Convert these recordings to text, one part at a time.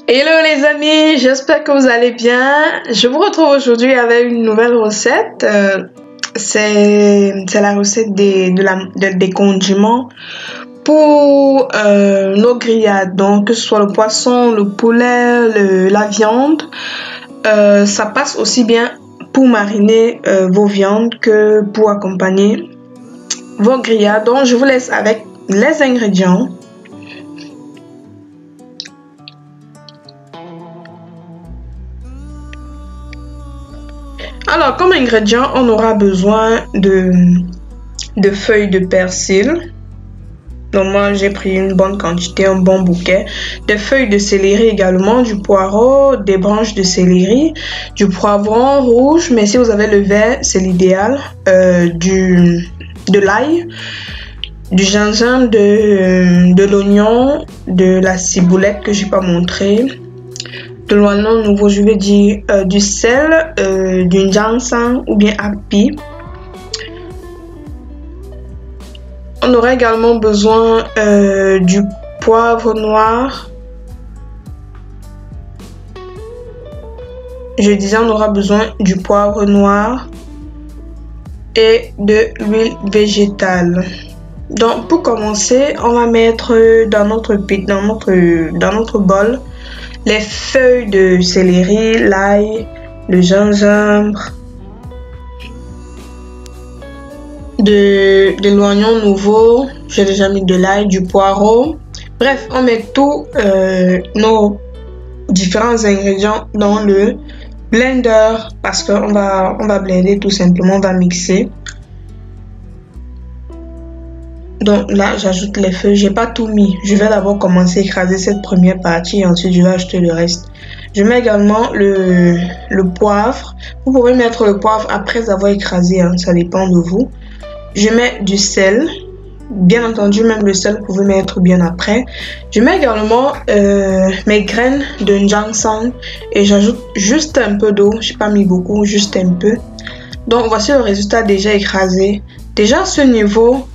Hello les amis, j'espère que vous allez bien. Je vous retrouve aujourd'hui avec une nouvelle recette. C'est la recette des condiments pour nos grillades. Donc que ce soit le poisson, le poulet, la viande, ça passe aussi bien pour mariner vos viandes que pour accompagner vos grillades. Donc je vous laisse avec les ingrédients. Alors, comme ingrédient, on aura besoin de feuilles de persil. Donc, moi, j'ai pris une bonne quantité, un bon bouquet. Des feuilles de céleri également, du poireau, des branches de céleri, du poivron rouge. Mais si vous avez le vert, c'est l'idéal. De l'ail, du gingembre, de l'oignon, de la ciboulette que j'ai pas montré. De l'oignon nouveau, je vais dire du sel, du ginseng ou bien api. On aura également besoin du poivre noir. Je disais, on aura besoin du poivre noir et de l'huile végétale. Donc, pour commencer, on va mettre dans notre bol les feuilles de céleri, l'ail, le gingembre, de l'oignon nouveau, j'ai déjà mis de l'ail, du poireau. Bref, on met tous nos différents ingrédients dans le blender parce qu'on va blender tout simplement, on va mixer. Donc là, j'ajoute les feuilles. J'ai pas tout mis. Je vais d'abord commencer à écraser cette première partie et ensuite je vais ajouter le reste. Je mets également le poivre. Vous pouvez mettre le poivre après avoir écrasé, hein, ça dépend de vous. Je mets du sel. Bien entendu, même le sel, vous pouvez mettre bien après. Je mets également mes graines de ginseng et j'ajoute juste un peu d'eau. J'ai pas mis beaucoup, juste un peu. Donc voici le résultat déjà écrasé. Déjà à ce niveau,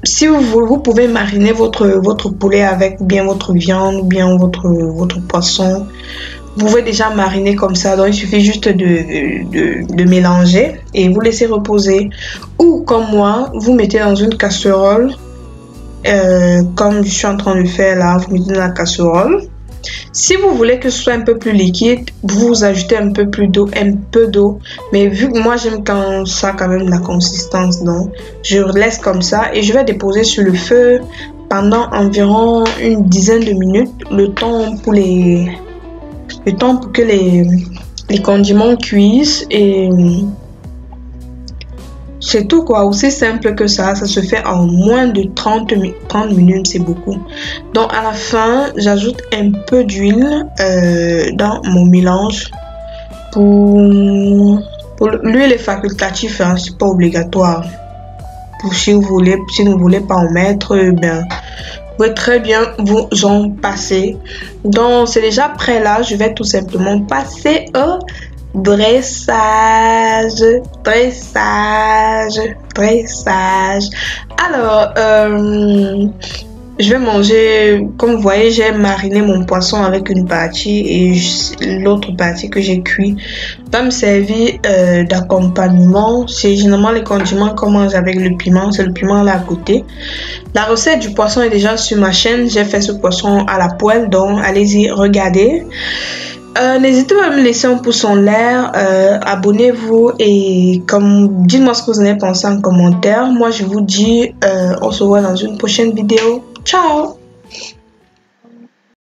si vous pouvez mariner votre poulet avec, ou bien votre viande, ou bien votre poisson. Vous pouvez déjà mariner comme ça. Donc, il suffit juste de mélanger et vous laissez reposer. Ou, comme moi, vous mettez dans une casserole, comme je suis en train de faire là, vous mettez dans la casserole. Si vous voulez que ce soit un peu plus liquide, vous ajoutez un peu d'eau, mais vu que moi j'aime quand ça quand même la consistance, donc je laisse comme ça et je vais déposer sur le feu pendant environ une dizaine de minutes, le temps pour que les condiments cuisent et c'est tout quoi, aussi simple que ça se fait en moins de 30 minutes, c'est beaucoup. Donc à la fin, j'ajoute un peu d'huile dans mon mélange. Pour l'huile est facultative, hein, c'est pas obligatoire. Si vous ne voulez pas en mettre, ben, vous pouvez très bien vous en passer. Donc c'est déjà prêt là, je vais tout simplement passer au dressage. Alors, je vais manger, comme vous voyez, j'ai mariné mon poisson avec une partie et l'autre partie que j'ai cuit va me servir d'accompagnement. C'est généralement les condiments qu'on mange avec le piment, c'est le piment là à côté. La recette du poisson est déjà sur ma chaîne, j'ai fait ce poisson à la poêle, donc allez-y, regardez. N'hésitez pas à me laisser un pouce en l'air, abonnez-vous et dites-moi ce que vous en avez pensé en commentaire. Moi je vous dis on se voit dans une prochaine vidéo. Ciao!